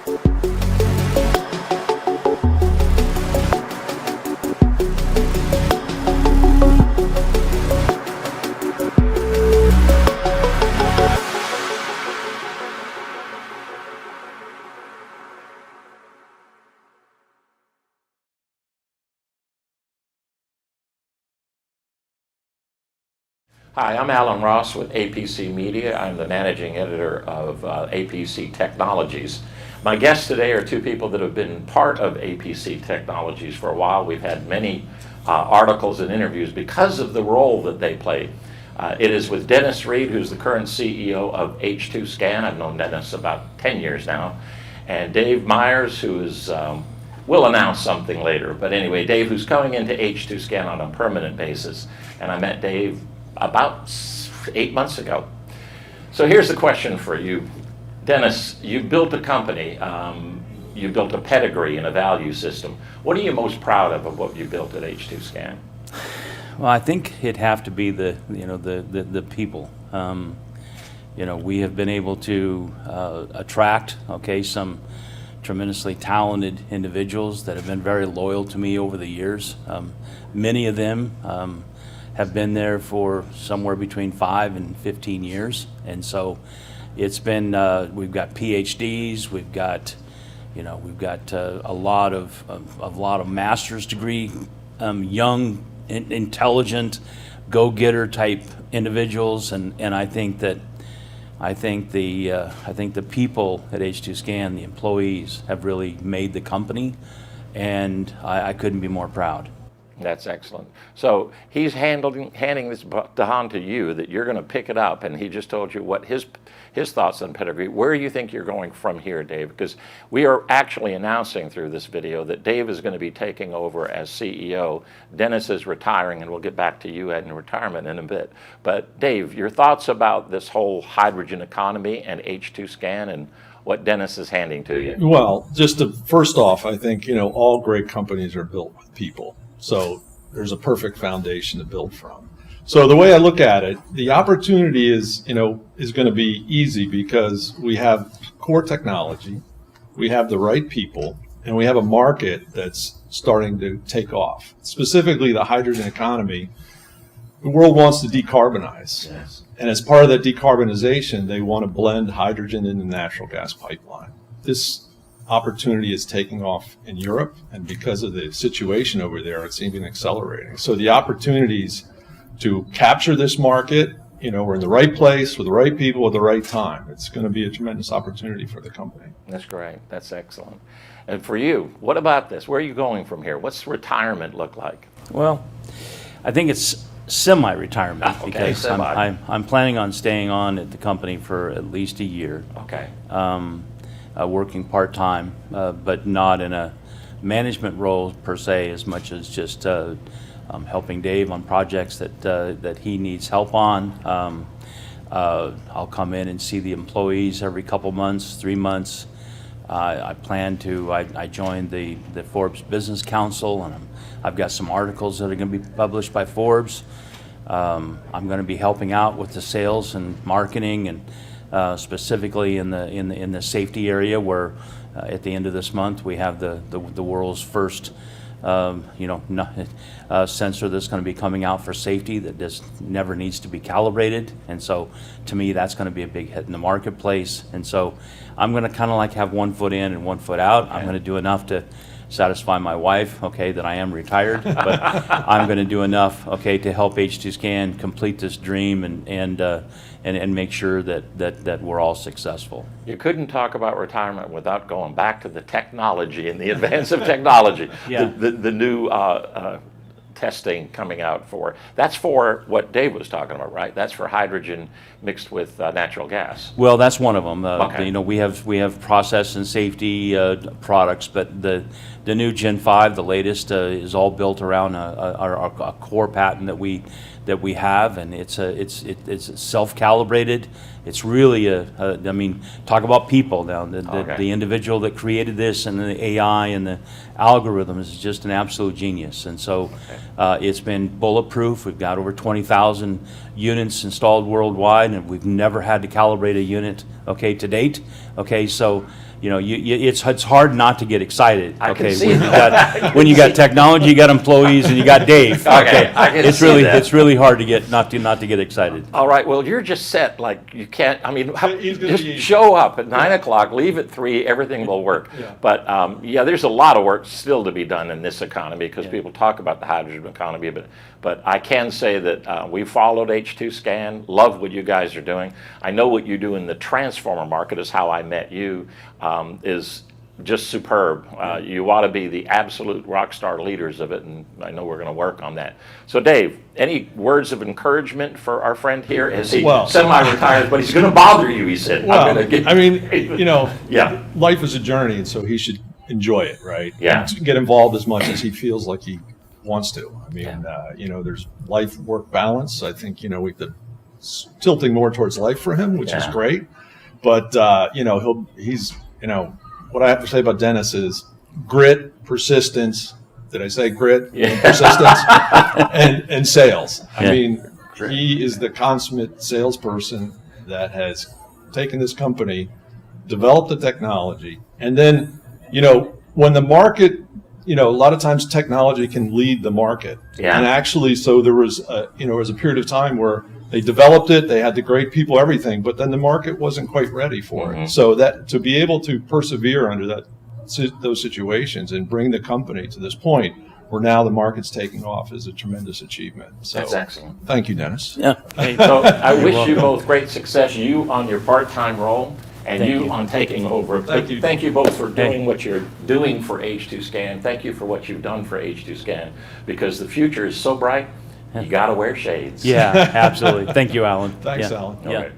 Hi, I'm Alan Ross with APC Media. I'm the managing editor of APC Technologies. My guests today are two people that have been part of APC Technologies for a while. We've had many articles and interviews because of the role that they play. It is with Dennis Reid, who's the current CEO of H2scan. I've known Dennis about 10 years now. And Dave Meyers, who is, we'll announce something later. But anyway, Dave, who's coming into H2scan on a permanent basis. And I met Dave about 8 months ago. So here's the question for you. Dennis, you built a company, you built a pedigree and a value system. What are you most proud of what you built at H2scan? Well, I think it'd have to be the people. We have been able to attract, some tremendously talented individuals that have been very loyal to me over the years. Many of them have been there for somewhere between 5 and 15 years, and so it's been. We've got PhDs, we've got a lot of master's degree, young, intelligent, go-getter type individuals, and I think the people at H2scan, the employees, have really made the company, and I couldn't be more proud. That's excellent. So he's handing this baton to you, that you're going to pick it up, and he just told you what his thoughts on pedigree. Where do you think you're going from here, Dave? Because we are actually announcing through this video that Dave is going to be taking over as CEO. Dennis is retiring, and we'll get back to you in retirement in a bit. But Dave, your thoughts about this whole hydrogen economy and H2scan and what Dennis is handing to you? Well, first off, I think, all great companies are built with people. So there's a perfect foundation to build from. So the way I look at it, the opportunity is going to be easy because we have core technology, we have the right people, and we have a market that's starting to take off. Specifically, the hydrogen economy. The world wants to decarbonize. Yes. And as part of that decarbonization, they want to blend hydrogen into natural gas pipeline. This opportunity is taking off in Europe, and because of the situation over there, it's even accelerating. So the opportunities to capture this market, we're in the right place with the right people at the right time. It's going to be a tremendous opportunity for the company. That's great. That's excellent. And for you, what about this? Where are you going from here? What's retirement look like? Well, I think it's semi-retirement because I'm planning on staying on at the company for at least a year. Okay. Working part-time, but not in a management role per se, as much as just helping Dave on projects that he needs help on. I'll come in and see the employees every couple months, 3 months. I joined the Forbes Business Council, and I've got some articles that are going to be published by Forbes. I'm going to be helping out with the sales and marketing, and specifically in the safety area, where at the end of this month we have the world's first sensor that's going to be coming out for safety that just never needs to be calibrated. And so to me, that's going to be a big hit in the marketplace. And so I'm going to kind of have 1 foot in and 1 foot out. I'm going to do enough to satisfy my wife, that I am retired, but I'm going to do enough, to help H2scan complete this dream and make sure that we're all successful. You couldn't talk about retirement without going back to the technology and the advance of technology. Yeah. The new testing coming out that's for what Dave was talking about, right? That's for hydrogen mixed with natural gas. Well, that's one of them. Okay. We have process and safety products, but the new Gen 5, the latest, is all built around a core patent that we have, and it's self-calibrated. It's really talk about people now. The individual that created this and the AI and the algorithm is just an absolute genius. And so It's been bulletproof. We've got over 20,000 units installed worldwide, and we've never had to calibrate a unit, okay, to date. Okay, so, you know, it's hard not to get excited. I can Okay, see when that. when you got technology, you got employees, and you got Dave. Okay, I can it's see really that. it's really hard to get not to get excited. All right, well, you're just set, like, you can't, I mean, He's gonna just be- show up at 9 o'clock, leave at 3, everything will work. Yeah. But, yeah, there's a lot of work still to be done in this economy, because people talk about the hydrogen economy, but I can say that we followed H2scan, love what you guys are doing. I know what you do in the transformer market is how I met you, is just superb. You ought to be the absolute rock star leaders of it, and I know we're going to work on that. So Dave, any words of encouragement for our friend here as he Well- semi-retires, but he's going to bother you, he said. Well, I'm gonna get- I mean, you know, Yeah. life is a journey, and so he should enjoy it, right? Yeah. And get involved as much as he feels like he wants to. I mean, you know, there's life-work balance. I think, you know, we've been tilting more towards life for him, which is Yeah. great. But, you know, he's, you know, what I have to say about Dennis is grit, persistence. Did I say grit? Yeah. Persistence and sales. I Yeah. mean, he is the consummate salesperson that has taken this company, developed the technology, and then, you know, when the market, you know, a lot of times technology can lead the market. Yeah. And actually, so there was a period of time where they developed it, they had the great people, everything, but then the market wasn't quite ready for it. So that to be able to persevere under those situations and bring the company to this point where now the market's taking off is a tremendous achievement. So That's excellent. thank you, Dennis. Yeah. So I wish you welcome. both great success, you on your part-time role, and Thank you you. on taking over. Thank you. Thank you both for doing Hey. what you're doing for H2scan. Thank you for what you've done for H2scan, because the future is so bright, you got to wear shades. Yeah, absolutely. Thank you, Alan. Thanks, Yeah. Alan. Yeah. Okay.